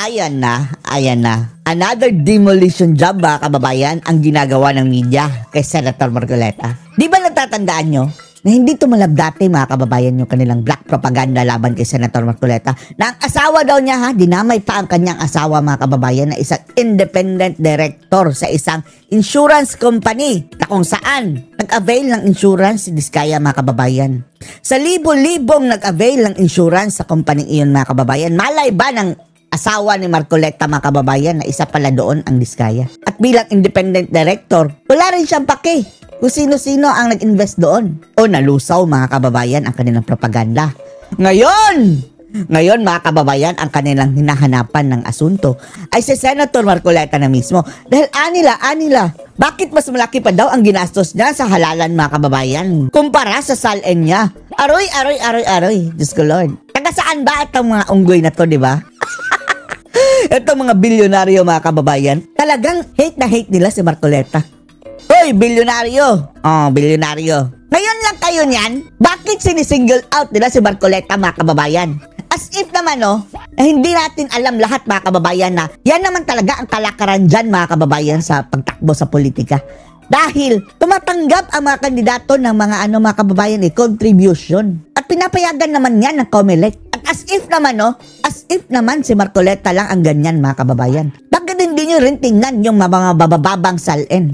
Ayan na, ayan na. Another demolition job mga kababayan ang ginagawa ng media kay Senator Marcoleta. Di ba natatandaan nyo na hindi tumalab dati mga kababayan yung kanilang black propaganda laban kay Senator Marcoleta na ang asawa daw niya dinamay pa ang kanyang asawa mga kababayan na isang independent director sa isang insurance company na kung saan nag-avail ng insurance si Diskaya mga kababayan. Sa libo-libong nag-avail ng insurance sa company iyon mga kababayan. Malay ba ng asawa ni Marcoleta mga kababayan na isa pala doon ang Diskaya. At bilang independent director, wala rin siyang pake kung sino-sino ang nag-invest doon. O nalusaw mga kababayan ang kanilang propaganda. Ngayon mga kababayan, ang kanilang hinahanapan ng asunto ay si Senator Marcoleta na mismo. Dahil anila, bakit mas malaki pa daw ang ginastos niya sa halalan mga kababayan kumpara sa salen niya? Aroy. Diyos ko Lord. Taga saan ba itong mga unggoy na to, di ba? Itong mga bilyonaryo mga kababayan, talagang hate na hate nila si Marcoleta. Hoy, bilyonaryo! Oh, bilyonaryo. Ngayon lang kayo niyan, bakit sinisingle out nila si Marcoleta mga kababayan? As if naman hindi natin alam lahat mga kababayan na yan naman talaga ang kalakaran dyan mga kababayan sa pagtakbo sa politika. Dahil tumatanggap ang mga kandidato ng mga mga kababayan contribution. At pinapayagan naman yan ng COMELEC. As if naman si Marcoleta lang ang ganyan mga kababayan. Bakit hindi nyo rin tingnan yung mga bababang salen?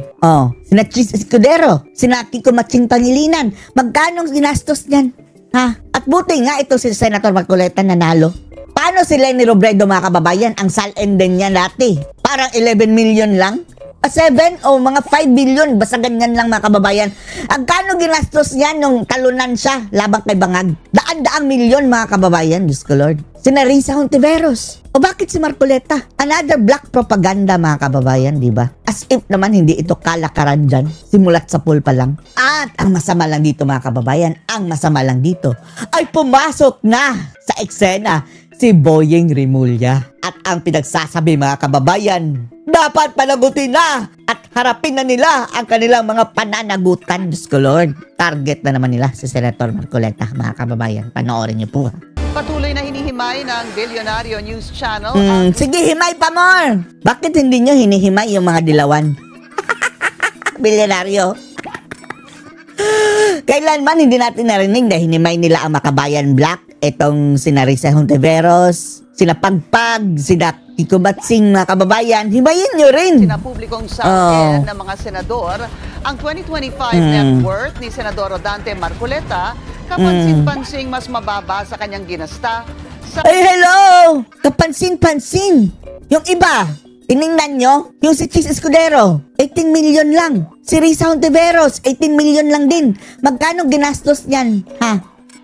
Sina Chis Escudero, sina Kiko Matsing Pangilinan, magkano ginastos niyan? At buti nga ito si Senator Marcoleta nanalo. Paano si Leni Robredo mga kababayan? Ang salen din niya dati. Parang 11 million lang. 7 o mga 5 billion, basta ganyan lang mga kababayan. Ang kano ginastos niyan nung talunan siya labang kay Bangag? Daan-daang milyon mga kababayan, Diyos ko Lord. Si Narisa Hontiveros. O bakit si Marcoleta? Another black propaganda mga kababayan, di ba? As if naman hindi ito kalakaran dyan. Simulat sa pool pa lang. At ang masama lang dito mga kababayan, ay pumasok na sa eksena si Boyeng Rimulya. At ang pinagsasabi mga kababayan, dapat panagutin na at harapin na nila ang kanilang mga pananagutan. Diyos ko Lord, target na naman nila si Senator Marcoleta mga kababayan. Panoorin niyo po Patuloy na hinihimay ng Bilyonaryo News Channel. Sige, himay pa more. Bakit hindi nyo hinihimay yung mga dilawan? Bilyonaryo. Kailanman hindi natin narinig na hinimay nila ang Makabayan Black. Itong si Narisa Hontiveros, sila Pagpag, sila Kiko Matsing mga kababayan, himayin nyo rin. Sinapublikong sa akin ng mga senador ang 2025 net worth ni Senador Rodante Marcoleta, kapansin-pansing mas mababa sa kanyang ginasta. Ay, hello! Kapansin-pansin. Yung iba, tiningnan nyo, yung si Chis Escudero, 18 million lang. Si Risa Hontiveros, 18 million lang din. Magkano ginastos niyan?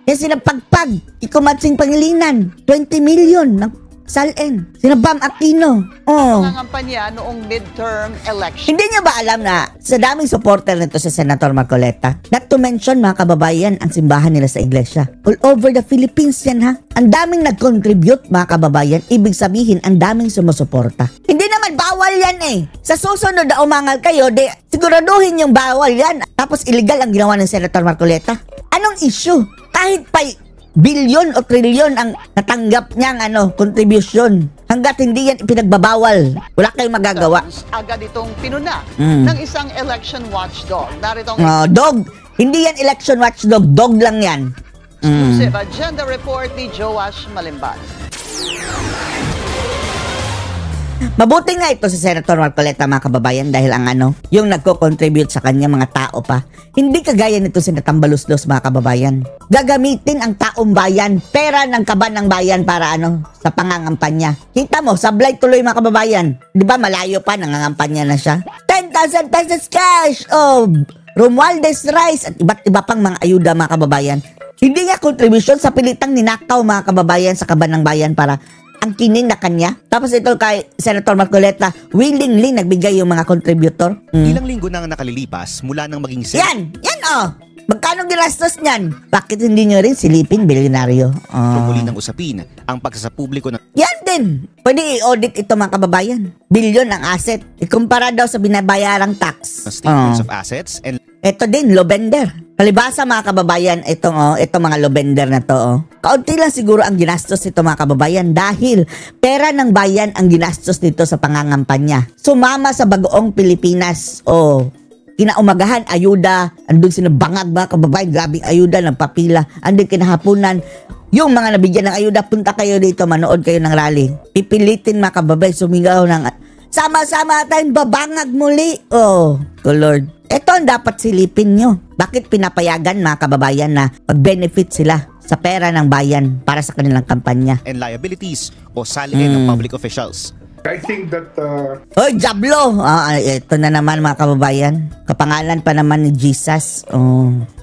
Yan sila Pagpag, Kiko Matsing Pangilinan, 20 million ng salen. Sina Bam Aquino. Nangangampanya noong midterm election. Hindi nyo ba alam na sa daming supporter nito si Senator Marcoleta, not to mention mga kababayan ang simbahan nila sa iglesia. All over the Philippines yan Ang daming nag-contribute mga kababayan, ibig sabihin ang daming sumusuporta. Hindi naman bawal yan Sa susunod na umangal kayo, siguraduhin yung bawal yan. Tapos illegal ang ginawa ng Senator Marcoleta. Anong issue? Kahit pa bilyon o trilyon ang natanggap niyang contribution, hanggat hindi yan ipinagbabawal, wala kayong magagawa. Agad itong pinuna ng isang election watchdog. Narito dog. Hindi yan election watchdog, dog lang yan. Exclusive agenda report ni Joash Malimban. Mabuti nga ito si Senator Marcoleta mga kababayan dahil ang yung nagko-contribute sa kanya mga tao pa. Hindi kagaya nito si Natambaluslos mga kababayan. Gagamitin ang taong bayan, pera ng kaban ng bayan para sa pangangampanya. Kita mo, sablay tuloy mga kababayan. Di ba malayo pa, nangangampanya na siya? 10,000 pesos cash! Romualdez Rice at iba't iba pang mga ayuda mga kababayan. Hindi nga contribution, sa pilitang ninakaw mga kababayan sa kaban ng bayan para ang kinin na kanya. Tapos ito kay Senator Marcoleta, willingly nagbigay yung mga contributor. Ilang linggo nang nakalilipas mula nang maging Yan Magkano ginastos niyan? Bakit hindi nyo rin silipin, bilyonaryo? muli ng usapin ang pagsasapubliko ng Yan din. Pwede i-audit ito mga kababayan. Bilyon ang asset. Ikumpara daw sa binabayarang tax. statements of assets and Ito din, Lovender. Palibasa mga kababayan, itong mga lobender na to, kaunti lang siguro ang ginastos nito mga kababayan dahil pera ng bayan ang ginastos nito sa pangangampanya. Sumama sa Bagoong Pilipinas, kinaumagahan, ayuda, andun sinabangag mga kababayan, grabing ayuda, ng papila, andun kinahapunan, yung mga nabigyan ng ayuda, punta kayo dito, manood kayo ng rally. Pipilitin mga kababayan, sumigaw ng, sama-sama tayong babangag muli. Oh Lord. Ito ang dapat silipin nyo. Bakit pinapayagan mga kababayan na mag-benefit sila sa pera ng bayan para sa kanilang kampanya? And liabilities o salihin ng public officials. I think that Hoy, Diablo! Ito na naman mga kababayan. Kapangalan pa naman ni Jesus.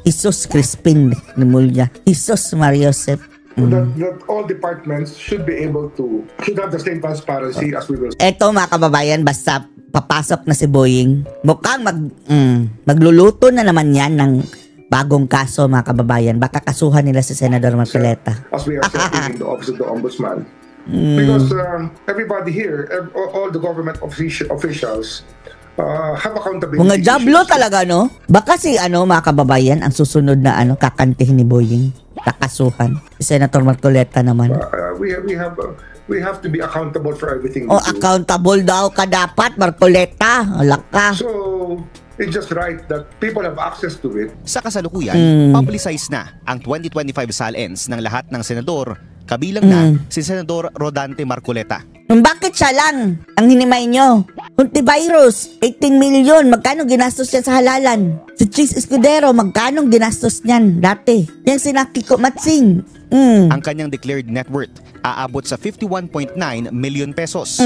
Jesus Crispin Limulya. Jesus Mariosep. that all departments should have the same transparency as we will. Ito mga kababayan, basta papasok na si Boying, mukhang magluluto na naman yan ng bagong kaso mga kababayan. Baka kasuhan nila si Senador Marcoleta. As we are setting in the office of the Ombudsman. Because everybody here, all the government officials have accountability. Mga Diablo issues. talaga, no? Baka si mga kababayan, ang susunod na kakantihin ni Boying, kakasuhan. Si Senator Marcoleta naman. We have to be accountable for everything we do. Accountable daw ka dapat, Marcoleta. Alak ka. So, it's just right that people have access to it. Sa kasalukuyan, publicize na ang 2025 SALENS ng lahat ng senador, kabilang na si Senador Rodante Marcoleta. Bakit siya lang ang hinimay nyo? Huntivirus, 18 million. Magkano ginastos yan sa halalan? Si Chis Escudero, magkano ginastos niyan dati? Yung sinakiko Matsing. Ang kanyang declared net worth aabot sa 51.9 million pesos.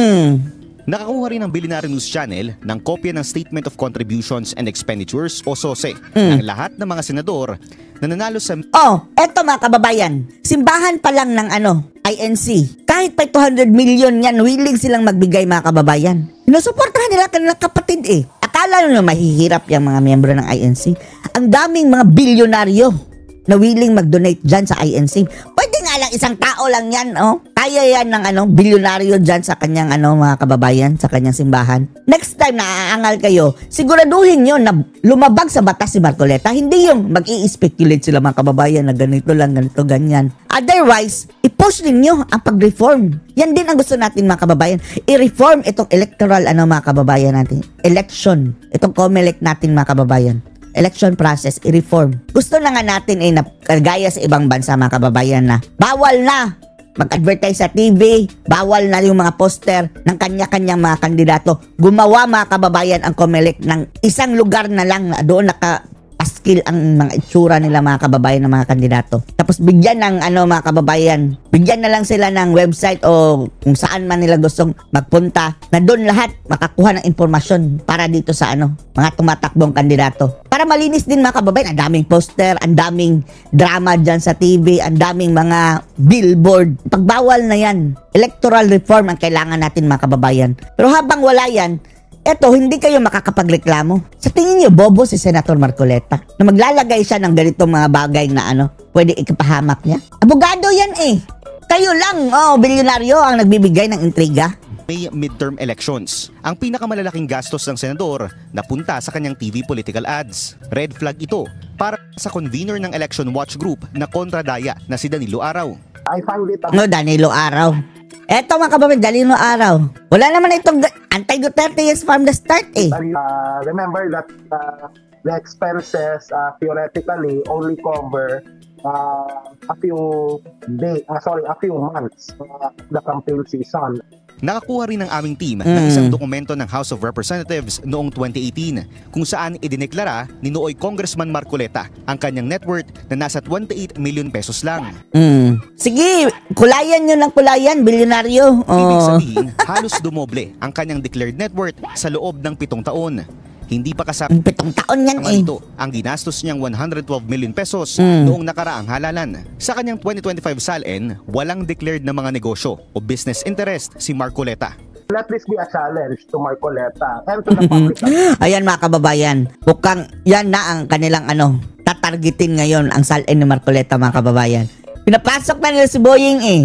Nakakuha rin ng Billionaire News Channel ng kopya ng Statement of Contributions and Expenditures o SOSE ng lahat ng mga senador na nanalo sa... Eto mga kababayan, simbahan pa lang ng INC. Kahit pa 200 million yan, willing silang magbigay mga kababayan. Sinusuportahan nila kanilang kapatid Akala nyo mahihirap yung mga miyembro ng INC. Ang daming mga bilyonaryo na willing mag-donate dyan sa INC. Pwede nga lang isang tao lang yan, Kaya yan ng bilyonaryo dyan sa kanyang mga kababayan, sa kanyang simbahan. Next time na aangal kayo, siguraduhin nyo na lumabag sa batas si Marcoleta. Hindi yung mag-i-speculate sila mga kababayan na ganito lang, ganito, ganyan. Otherwise, i-push ninyo ang pag-reform. Yan din ang gusto natin mga kababayan. I-reform itong electoral, mga kababayan natin. Election. Itong COMELEC natin mga kababayan. Election process, i-reform. Gusto na nga natin na gaya sa ibang bansa mga kababayan na bawal na mag-advertise sa TV, bawal na yung mga poster ng kanya-kanyang mga kandidato. Gumawa mga kababayan ang COMELEC ng isang lugar na lang na doon naka-paskil ang mga itsura nila mga kababayan ng mga kandidato. Tapos bigyan ng mga kababayan, bigyan na lang sila ng website o kung saan man nila gustong magpunta na doon lahat makakuha ng impormasyon para dito sa mga tumatakbong kandidato. Para malinis din mga kababayan, ang daming poster, ang daming drama dyan sa TV, ang daming mga billboard. Pagbawal na yan, electoral reform ang kailangan natin mga kababayan. Pero habang wala yan, hindi kayo makakapagreklamo. Sa tingin niyo, bobo si Senator Marcoleta na maglalagay siya ng ganitong mga bagay na pwede ikapahamak niya? Abogado yan Kayo lang, bilyonaryo ang nagbibigay ng intriga. May midterm elections. Ang pinakamalalaking gastos ng senador napunta sa kanyang TV political ads. Red flag ito para sa convener ng Election Watch Group na kontradaya na si Danilo Araw. I find it Danilo Araw. Eto mga kababayan, Danilo Araw. Wala naman itong anti-Duterte from the start remember that the expenses theoretically only cover a few months the campaign season. Nakakuha rin ng aming team ng isang dokumento ng House of Representatives noong 2018 kung saan idineklara ni nooy Congressman Marcoleta ang kanyang net worth na nasa 28 million pesos lang. Sige, kulayan nyo ng kulayan, bilyonaryo. Ibig sabihin, halos dumoble ang kanyang declared net worth sa loob ng 7 taon. Hindi pa kasama 7 taon yan ito ang ginastos niyang 112 million pesos noong nakaraang halalan. Sa kanyang 2025 SALN, walang declared na mga negosyo o business interest si Marcoleta. Let this be a challenge to Marcoleta and to the public. Ayan mga kababayan, mukhang yan na ang kanilang tatargetin ngayon ang SALN ni Marcoleta mga kababayan. Pinapasok na nila si Boying eh.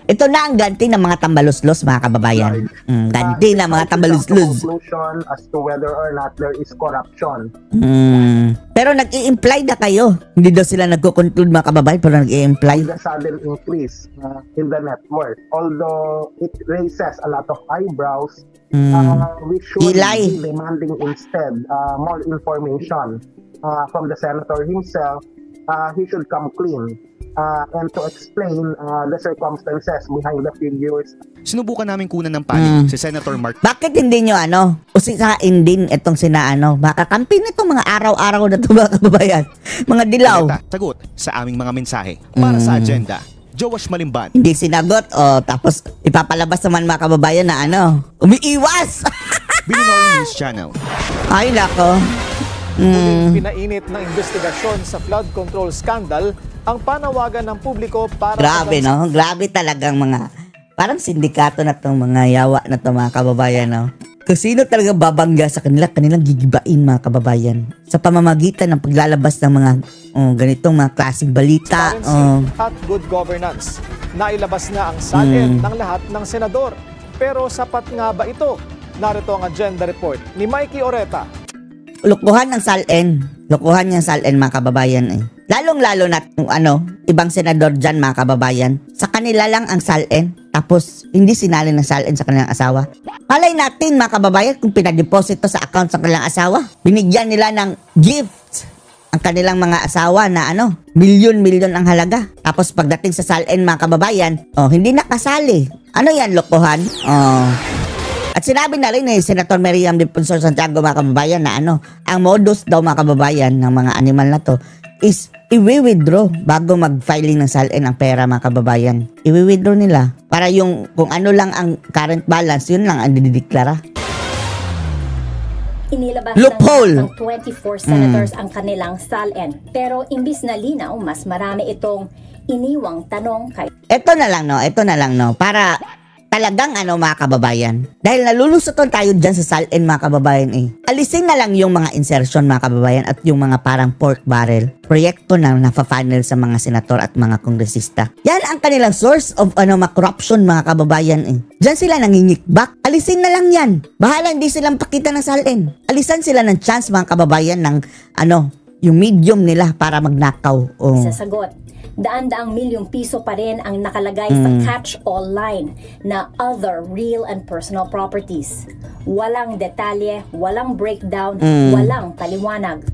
Ito na ang ganti ng mga tambaluslos, mga kababayan. Ganti ng mga tambaluslos. Conclusion as to whether or not there is corruption. Pero nag-i-imply na kayo. Hindi daw sila nagko-conclude, mga kababayan, pero nag-i-imply. The sudden increase in the net worth. Although it raises a lot of eyebrows, we should be demanding instead more information from the senator himself. He should come clean and to explain the circumstances behind the figures. Sinubukan namin kunan ng panig si Senator Mark. Bakit hindi nyo usisain din itong makakampi nitong mga araw-araw na ito, mga kababayan? Mga dilaw. Sagot sa aming mga mensahe para sa agenda. Joash Malimban. Hindi sinagot, tapos ipapalabas naman, mga kababayan, na umiiwas! Billionaire News Channel. Ay, nako. Pinainit ng investigasyon sa flood control scandal ang panawagan ng publiko para... Grabe, no? Grabe talagang parang sindikato na itong mga yawa na itong mga kababayan, no? Kung sino talaga babangga sa kanilang gigibain, mga kababayan. Sa pamamagitan ng paglalabas ng mga ganitong mga klaseng balita. At good governance. Nailabas na ang salin ng lahat ng senador. Pero sapat nga ba ito? Narito ang agenda report ni Mikey Oreta. Lukuhan ng salin. Lukuhan ng salin, mga kababayan eh. Lalong-lalo na ibang senador dyan, mga kababayan. Sa kanila lang ang salin. Tapos, hindi sinali ng salin sa kanilang asawa. Malay natin, mga kababayan, kung pinadeposito sa account sa kanilang asawa. Binigyan nila ng gift ang kanilang mga asawa na milyon-milyon ang halaga. Tapos, pagdating sa salin, mga kababayan, hindi nakasali. Ano yan, lukuhan? At sinabi na rin Senator Miriam Defensor Santiago, mga kababayan, na ang modus daw, mga kababayan, ng mga animal na to is i-withdraw bago mag-filing ng salin ang pera, mga kababayan. I-withdraw nila para kung ano lang ang current balance, yun lang ang dideklara. Inilabas ng 24 senators ang kanilang salin. Pero imbis na linaw, mas marami itong iniwang tanong kay... Ito na lang, para talagang mga kababayan. Dahil nalulusoton tayo dyan sa salin, mga kababayan eh. Alisin na lang yung mga insertion, mga kababayan, at yung mga parang pork barrel. Proyekto na nafa-funnel sa mga senator at mga kongresista. Yan ang kanilang source of corruption, mga kababayan eh. Dyan sila nangingikbak. Alisin na lang yan. Bahala hindi silang pakita ng salin. Alisan sila ng chance, mga kababayan, ng yung medium nila para magnakaw. Sasagot. Daan-daang milyong piso pa rin ang nakalagay sa catch-all line na other real and personal properties. Walang detalye, walang breakdown, walang paliwanag.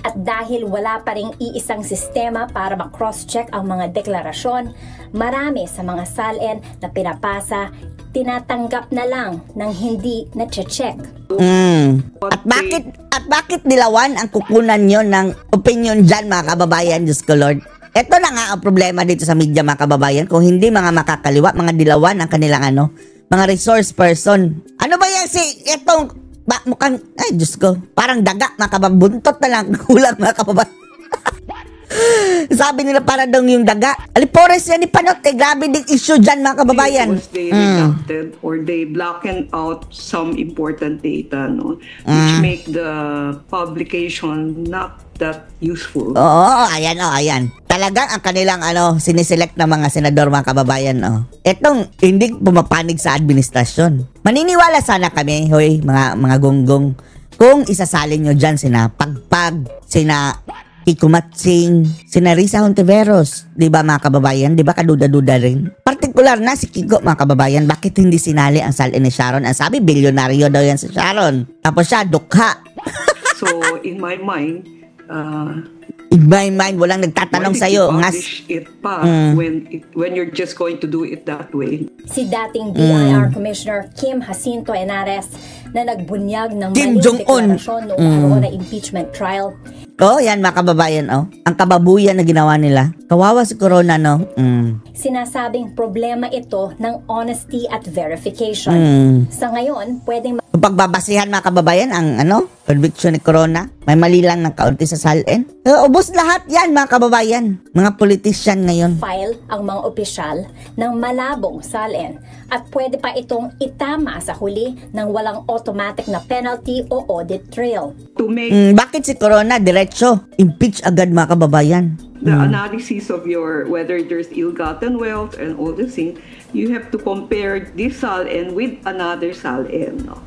At dahil wala pa ring iisang sistema para ma-cross-check ang mga deklarasyon, marami sa mga salin na pinapasa, tinatanggap na lang ng hindi na-check. At bakit dilawan ang kukunan nyo ng opinion dyan, mga kababayan? Diyos ko Lord. Ito na nga ang problema dito sa media, mga kababayan. Kung hindi mga makakaliwa, mga dilawan ang kanilang mga resource person. Ano ba yan itong mukhang, ay Diyos ko, parang daga, mga kababayan. Buntot na lang, kulang, mga kababayan. Sabi nila para daw yung daga. Alipores yan ni Panot, grabe din issue dyan, mga kababayan. They redacted or they blackened out some important data, which make the publication not that useful. Ayan. Talagang ang kanilang siniselect na mga senador, mga kababayan, etong hindi pumapanig sa administrasyon. Maniniwala sana kami, mga gonggong, kung isasalin nyo dyan sina Pagpag, sina Kiko Matsing, sina Risa Hontiveros, di ba, mga kababayan? Di ba kaduda-duda rin? Partikular na si Kiko, mga kababayan, bakit hindi sinali ang salin ni Sharon? Ang sabi, bilyonaryo daw yan si Sharon. Tapos siya, dukha. So, in my mind, walang nagtatanong sa'yo. It pa when you're just going to do it that way. Si dating BIR Commissioner Kim Jacinto Henares na nagbunyag ng Kim maling Jong-un deklarasyon noong na impeachment trial. Yan, mga kababayan, ang kababuyan na ginawa nila. Kawawa si Corona, Sinasabing problema ito ng honesty at verification. Sa ngayon, pwedeng pagbabasihan, mga kababayan, ang conviction ni Corona. May mali lang ng kaunti sa salin. Ubos lahat yan, mga kababayan. Mga politician ngayon. file ang mga opisyal ng malabong salin at pwede pa itong itama sa huli ng walang automatic na penalty o audit trail. To make Bakit si Corona diretso impeach agad, mga kababayan? the analysis of your, whether there's ill-gotten wealth and all the things, you have to compare this SALN with another SALN. No?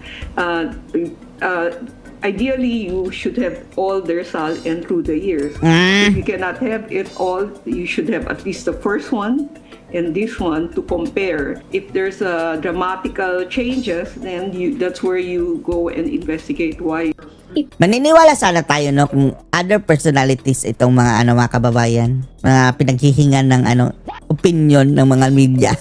Ideally, you should have all their SALN through the years. If you cannot have it all, you should have at least the first one and this one to compare. If there's dramatical changes, then that's where you go and investigate why. Maniniwala sana tayo no kung other personalities itong mga mga kababayan, mga pinaghihingan ng opinion ng mga media.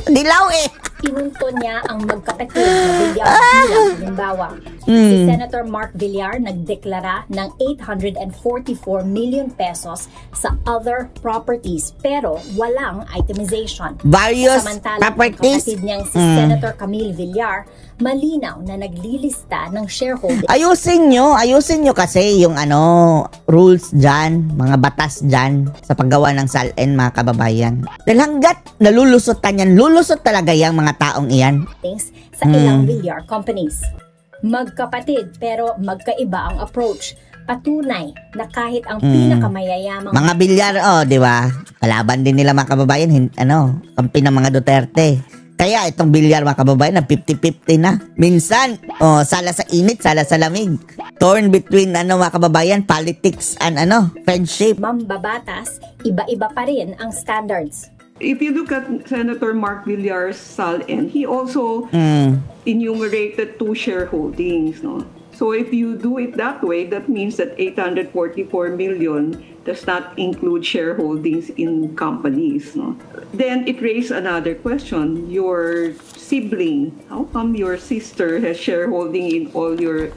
Dilaw eh. Pinunto niya ang magkapatid na Villar bilang halimbawa. Si Senator Mark Villar nagdeklara ng 844 million pesos sa other properties pero walang itemization. Various Samantalang properties. Kapatid niyang si Senator Camille Villar malinaw na naglilista ng shareholding. Ayusin nyo kasi yung rules dyan, mga batas dyan sa paggawa ng SALN mga kababayan. Dahil hanggat nalulusotan yan, lulusot talaga yung mga taong iyan. Sa ilang Villar companies. Magkapatid pero magkaiba ang approach. Patunay na kahit ang pinakamayayamang mga Villar, di ba? Kalaban din nila mga kababayan, kampi ng mga Duterte. Kaya itong Villar mga kababayan na 50-50 na. Minsan, sala sa init, sala sa lamig. Torn between mga kababayan, politics and friendship. Mambabatas, iba-iba pa rin ang standards. If you look at Senator Mark Villar's SALN, he also enumerated 2 shareholdings. No? So if you do it that way, that means that 844 million does not include shareholdings in companies. No? Then it raised another question. Your sibling, how come your sister has shareholding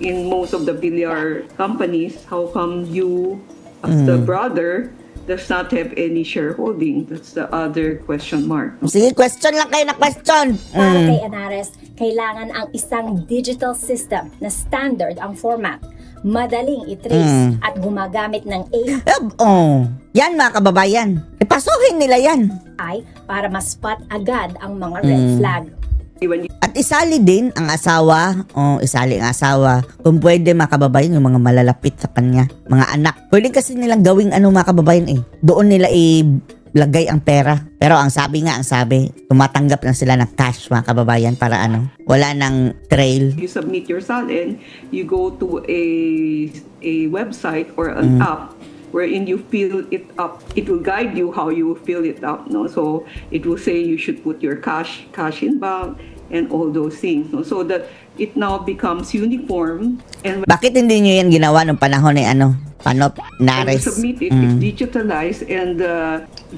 in most of the Villar companies? How come you, as the brother, does not have any shareholding? That's the other question mark. Sige, question lang kayo na question. Para kay Henares, kailangan ang isang digital system na standard ang format, madaling i-trace at gumagamit ng AI. Yan mga kababayan. Ipasuhin nila yan. Para ma-spot agad ang mga red flag. At isali din ang asawa, isali ang asawa, kung pwede mga kababayan, yung mga malalapit sa kanya, mga anak. Pwede kasi nilang gawing mga kababayan doon nila ilagay ang pera. Pero ang sabi, tumatanggap na sila ng cash mga kababayan para wala nang trail. You submit your SALN, you go to a website or an app wherein you fill it up. It will guide you how you fill it up. No? So it will say you should put your cash in bank and all those things. No? So that it now becomes uniform. And bakit hindi nyo yan ginawa nung panahon ni Panot Nares? You submit it, it's digitalized, and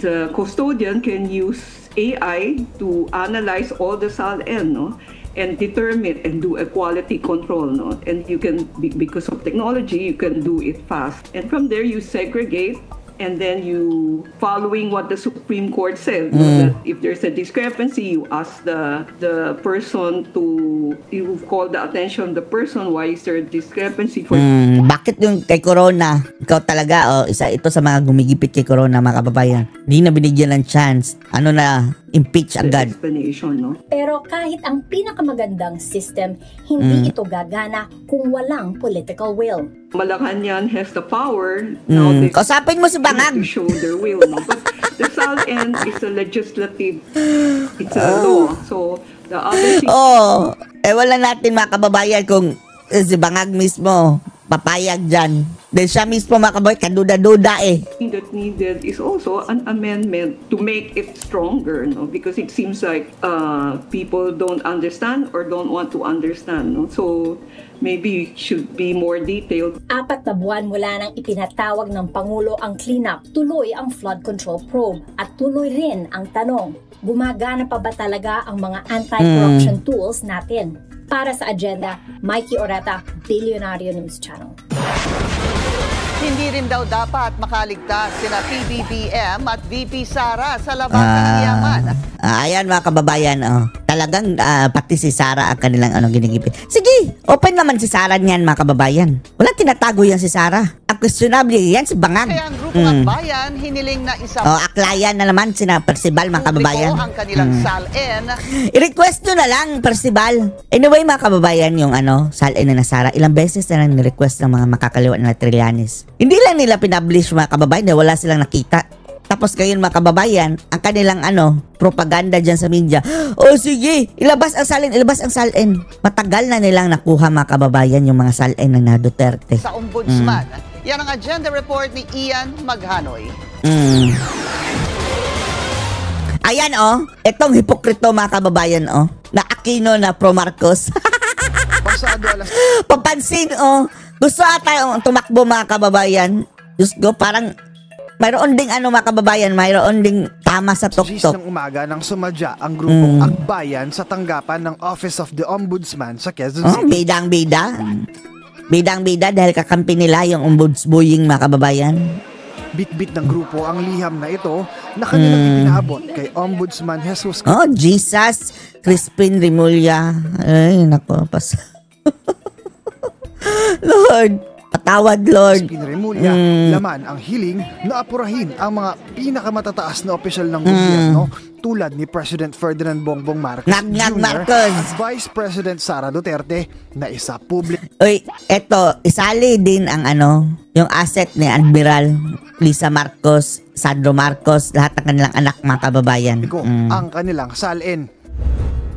the custodian can use AI to analyze all the SALN, no? And determine and do a quality control, no? And you can, because of technology, you can do it fast. And from there, you segregate, and then you, following what the Supreme Court said, no? That if there's a discrepancy, you ask the person to, you call the attention of the person, why is there a discrepancy for bakit yung kay Corona, ikaw talaga, isa ito sa mga gumigipit kay Corona mga kababayan, hindi na binigyan ng chance, impeach agad. No? Pero kahit ang pinakamagandang system, hindi ito gagana kung walang political will. Malacanang has the power. Now Kausapin mo si Bangag. To show their will. No? But the SALN is a legislative, it's a law. So the other thing... wala natin mga kababayan kung si Bangag mismo papayag dyan. Then siya mismo mga kababayan, kaduda-duda that needed is also an amendment to make it stronger, no? Because it seems like people don't understand or don't want to understand, no? So maybe it should be more detailed. 4 na buwan mula nang ipinatawag ng Pangulo ang cleanup, tuloy ang flood control probe at tuloy rin ang tanong, gumagana pa ba talaga ang mga anti-corruption tools natin? Para sa agenda, Mikey Oreta, Billionario News Channel. Hindi rin daw dapat makaligtas sina PBBM at VP Sara sa labas ng yaman. Ayan mga kababayan, talagang pati si Sara ang kanilang ginigipit. Sige, open naman si Sara niyan mga kababayan. Wala tinatago yan si Sara. Ang questionable yan si Bangag. Kaya ang Grupo Akbayan hiniling na isang aklayan na naman sina Percival, mga kababayan. ang kanilang SALN. I-request nyo na lang, Percival. Anyway, mga kababayan, yung SALN na Sara, ilang beses na lang ni-request ng mga makakaliwa na Trillanes. Hindi lang nila pinablish, mga kababayan, dahil wala silang nakita. Tapos ngayon, mga kababayan, ang kanilang propaganda dyan sa media, sige, ilabas ang SALN. Matagal na nilang nakuha, mga kababayan, yung mga SALN na Duterte. Sa Ombudsman. Yan ang agenda report ni Ian Maghanoy. Ayan, itong hipokrito, mga kababayan, na Aquino na pro Marcos. Papansin, gusto ata tumakbo, mga kababayan. Diyos ko, parang mayroon ding mga kababayan, mayroon ding tama sa tuktok. Ng umaga nang sumadya ang grupong Akbayan sa tanggapan ng Office of the Ombudsman sa Quezon City. Bidang-bida. Bidang-bida dahil kakampi nila yung ombudsbuing, mga kababayan. Bit-bit ng grupo ang liham na ito na kanilang ipinaabot kay Ombudsman Jesus. Jesus! Crispin Remulla. Ay, nako. Lord! Patawad, Lord. Crispin Remulla, laman ang hiling na apurahin ang mga pinakamatataas na opisyal ng gobyerno tulad ni President Ferdinand Bongbong Marcos Jr. Marcos. At Vice President Sara Duterte na isa public. Uy, eto, isali din ang yung asset ni Admiral Lisa Marcos, Sandro Marcos, lahat ng kanilang anak, mga kababayan. Ang kanilang SALN.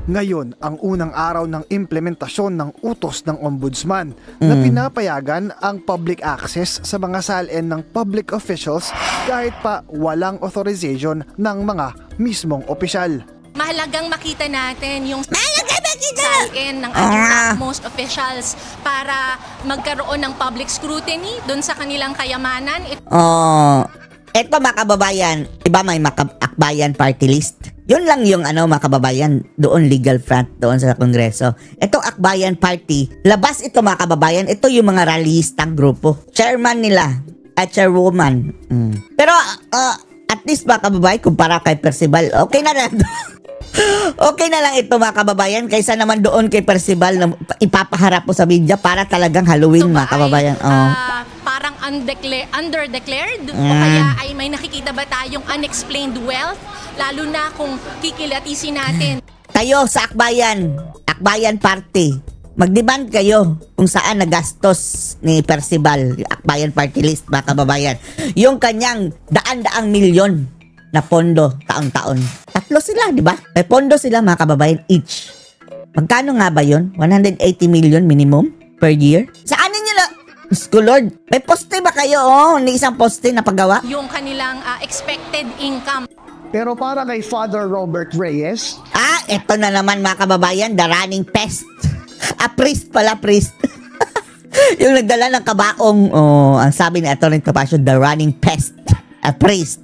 Ngayon, ang unang araw ng implementasyon ng utos ng Ombudsman na pinapayagan ang public access sa mga SALN ng public officials kahit pa walang authorization ng mga mismong opisyal. Mahalagang makita natin yung SALN ng ating most officials para magkaroon ng public scrutiny doon sa kanilang kayamanan. Eto, mga kababayan, iba may Akbayan party list. Yun lang yung mga kababayan, doon legal front, doon sa Kongreso. Itong Akbayan Party, labas ito, mga kababayan, ito yung mga rallyistang grupo. Chairman nila, at chairwoman. Pero, at least, mga kababayan, kumpara kay Percival, okay na lang. Okay na lang ito, mga kababayan, kaysa naman doon kay Percival na ipapaharap po sa media para talagang Halloween, mga kababayan. Parang underdeclared o kaya ay may nakikita ba tayong unexplained wealth, lalo na kung kikilatisin natin. Kayo sa Akbayan Party, mag-demand kayo kung saan nagastos ni Percival, Akbayan Party List, mga kababayan, yung kanyang daan-daang milyon na pondo taon-taon. 3 sila, di ba? May pondo sila, mga kababayan, each. Magkano nga ba yun? 180 million minimum per year? Saan ninyo na? Lord, may poste ba kayo? Ni isang poste na paggawa? Yung kanilang expected income. Pero para kay Father Robert Reyes, eto na naman, mga kababayan, the running pest. Priest pala, priest. Yung nagdala ng kabaong, ang sabi ni Atty. Topacio, the running pest. Priest.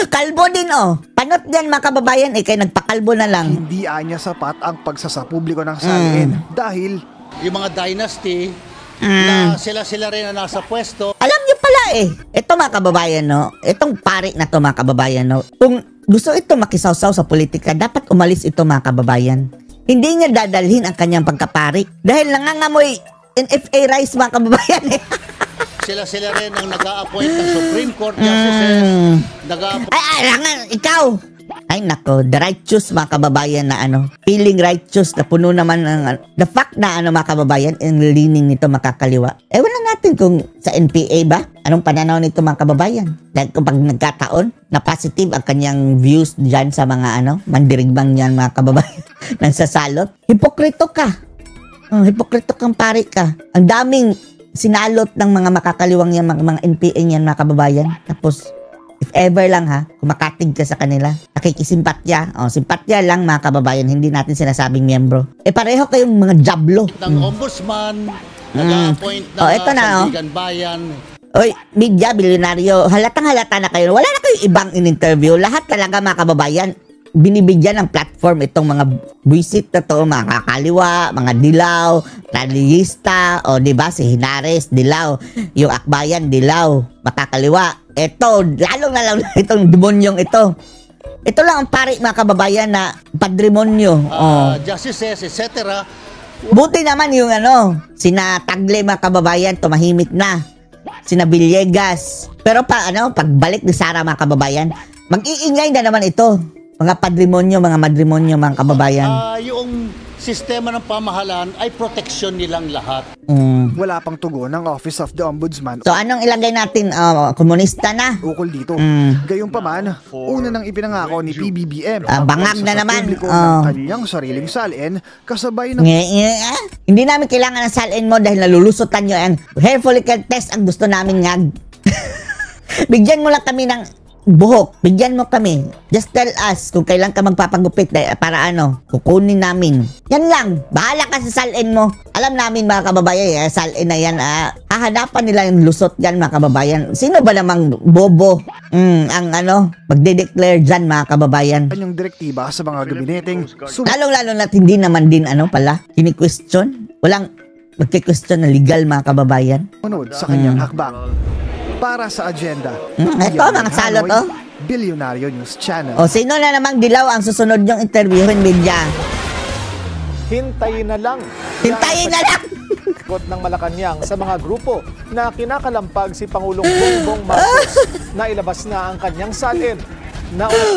Kalbo din, Panot din, mga kababayan, kaya nagpakalbo na lang. Hindi anya sapat ang pagsasapubliko ng SALN dahil yung mga dynasty na sila rin na nasa pwesto. Alam niyo pala ito, mga kababayan, itong pari na to, mga kababayan, kung gusto ito makisawsaw sa politika, dapat umalis ito, mga kababayan. Hindi niya dadalhin ang kanyang pagkapari dahil nangangamoy NFA rice, mga kababayan. Sila rin ang nag-a-appoint ng Supreme Court justices. Ikaw! Ay nako, the righteous, mga kababayan, na feeling righteous na puno naman ng the fact na mga kababayan, ang leaning nito makakaliwa. Wala natin kung sa NPA ba? Anong pananaw nito, mga kababayan? Dahil kung pag nagkataon na positive ang kanyang views dyan sa mga mandirigbang niyan, mga kababayan, nang sasalot. Hipokrito ka. Hipokrito kang pari ka. Ang daming sinalot ng mga makakaliwang yan, mga NPA niyan, mga kababayan. Tapos, if ever lang kumakatig ka sa kanila, nakikisimpatya. Simpatya lang, mga kababayan, hindi natin sinasabing miyembro. Pareho kayong mga jablo. Ng ombudsman, nag-a-appoint na Sandigan Bayan. Oy, media, bilyonaryo, halatang-halata na kayo. Wala na kayong ibang in-interview. Lahat talaga, mga kababayan, binibigyan ng platform itong mga buwisit na to, mga kakaliwa, mga dilaw, rallyista, diba, si Hinares, dilaw, yung Akbayan, dilaw, makakaliwa. Ito, lalong itong demonyong ito. Ito lang ang pari, mga kababayan, na padremonyo. Justices, etc. Buti naman yung sina Tagle, mga kababayan, tumahimik na. sina Villegas. Pero pagbalik ni Sara mga kababayan, mag-iingay na naman ito. Mga padrimonyo, mga matrimonyo, mga kababayan. Yung sistema ng pamahalaan ay proteksyon nilang lahat. Wala pang tugon ng Office of the Ombudsman. So anong ilagay natin? Komunista na? Ukol dito. Gayunpaman, una nang ipinangako ni PBBM. Bangag na naman. Ng kanyang sariling salin, kasabay ng... Hindi namin kailangan ng salin mo dahil nalulusutan nyo ang hair follicle test ang gusto namin nga. Bigyan mo lang kami ng buhok. Bigyan mo kami. Just tell us kung kailan ka magpapagupit para kukunin namin. Yan lang. Bahala ka sa salin mo. Alam namin mga kababayan, salin na yan. Hahanapan nila yung lusot yan mga kababayan. Sino ba namang bobo ang magde-declare dyan mga kababayan? Kanyang direktiba sa mga gabineting. Lalong-lalo na hindi naman din kini-question. Walang magki-question na legal mga kababayan. Sunod sa kanyang hakbang. Para sa agenda. Ito, mga salot, Bilyonaryo News Channel. O, sino na namang dilaw ang susunod yung interviewin, media? Hintayin na lang. Hintayin na lang! Sagot ng Malacanang sa mga grupo na kinakalampag si Pangulong Bongbong Marcos na ilabas na ang kanyang salin.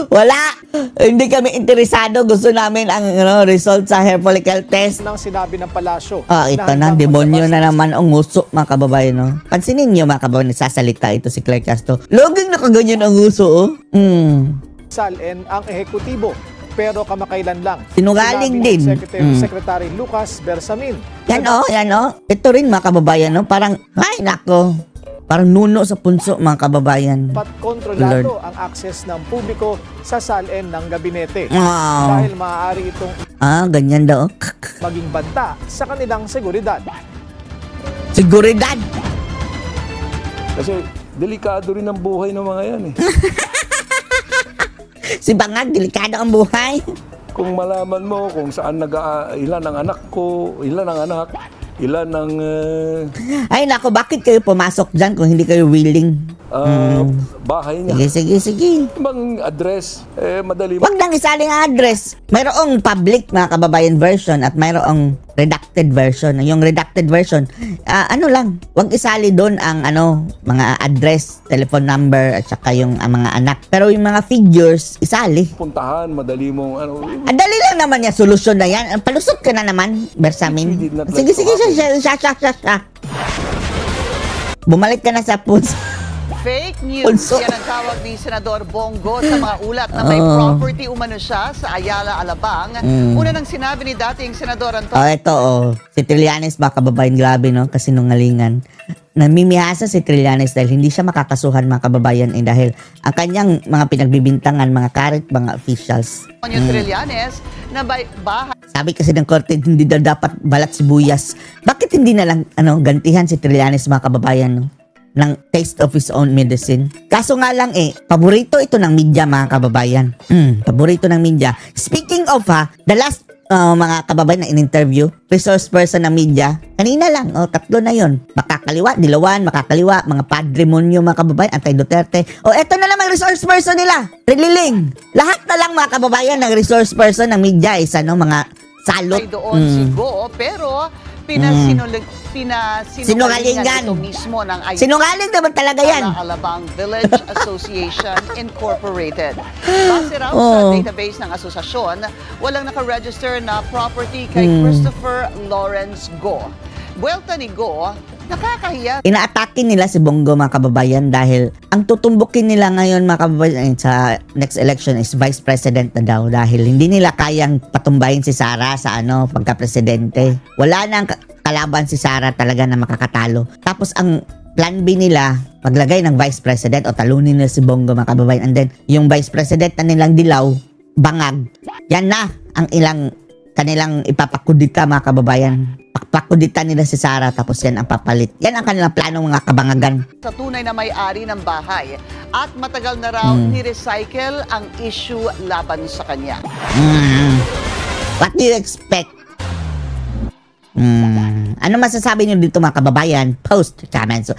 Wala! Hindi kami interesado. Gusto namin ang result sa hair follicle test. Nang sinabi ng palasyo. Ito na, demonyo na naman ang uso, mga kababayan. Pansinin nyo, mga kababayan, sasalita ito si Claire Castro. Loging nakaganyan ang uso, Salin ang ehekutibo, pero kamakailan lang. Sinungaling din. Secretary Lucas Bersamin. Yan Ito rin, mga kababayan, parang, ay nako. Parang nuno sa punso, mga kababayan. Kontrolado ang access ng publiko sa salin ng gabinete. Dahil maaari itong ganyan daw. maging banta sa kanilang seguridad. Seguridad? Kasi delikado rin ang buhay ng mga yan Si Bangag, delikado ang buhay. Kung malaman mo kung saan ilan ang anak ko, ilan ang anak, ilan ang... Ay nako, bakit kayo pumasok dyan kung hindi kayo willing? Bahay niya. Sige. Ibang address, madali. Huwag nang isaling address. Mayroong public, mga kababayan, version at mayroong redacted version. Yung redacted version, huwag isali doon ang mga address, telephone number, at saka yung mga anak. Pero yung mga figures, isali. Puntahan, madali mong dali lang naman yan, solusyon na yan. Palusot ka na naman, Bersamin. Sige, siya. Bumalik ka na sa puso. Fake news. Yan ang tawag ni Senador Bongo sa mga ulat na may property umano siya sa Ayala, Alabang. Una nang sinabi ni dating Senador Antonio. Ito, si Trillanes, mga kababayan, grabe, kasinungalingan. Namimihasa si Trillanes dahil hindi siya makakasuhan, mga kababayan, dahil ang kanyang mga pinagbibintangan, mga current, mga officials. Trillanes na bahay. Sabi kasi ng korte, hindi dapat balat sibuyas. Bakit hindi na lang gantihan si Trillanes, mga kababayan, ng taste of his own medicine? Kaso nga lang paborito ito ng media, mga kababayan. Paborito ng media. Speaking of the last mga kababayan na in-interview, resource person ng media, kanina lang, 3 na yon. Makakaliwa, dilawan, makakaliwa, mga padrimonyo, mga kababayan, anti-Duterte. Eto na naman resource person nila, Trililing. Lahat na lang, mga kababayan, ng resource person ng media is mga salot. Ay doon si Go, pero sinungalingan ito mismo ng sinungaling naman talaga yan. Alabang Village Association Incorporated. Base raw sa database ng asosasyon, walang nakaregister na property kay Christopher Lawrence Go. Buwelta ni Go, nakakahiya. Inaatake nila si Bongo, mga kababayan, dahil ang tutumbukin nila ngayon, mga kababayan, sa next election is vice president na daw, dahil hindi nila kayang patumbahin si Sara sa pagka-presidente. Wala nang kalaban si Sara talaga na makakatalo. Tapos ang plan B nila, maglagay ng vice president o talunin nila si Bongo, mga kababayan, and then yung vice president na nilang dilaw, Bangag, yan na ang kanilang ipapakudita, mga kababayan. Pakudita nila si Sara, tapos yan ang papalit. Yan ang kanilang plano, mga kabangagan. Sa tunay na may-ari ng bahay at matagal na raw ni-recycle ang issue laban sa kanya. What do you expect? Ano masasabi niyo dito, mga kababayan? Post comments.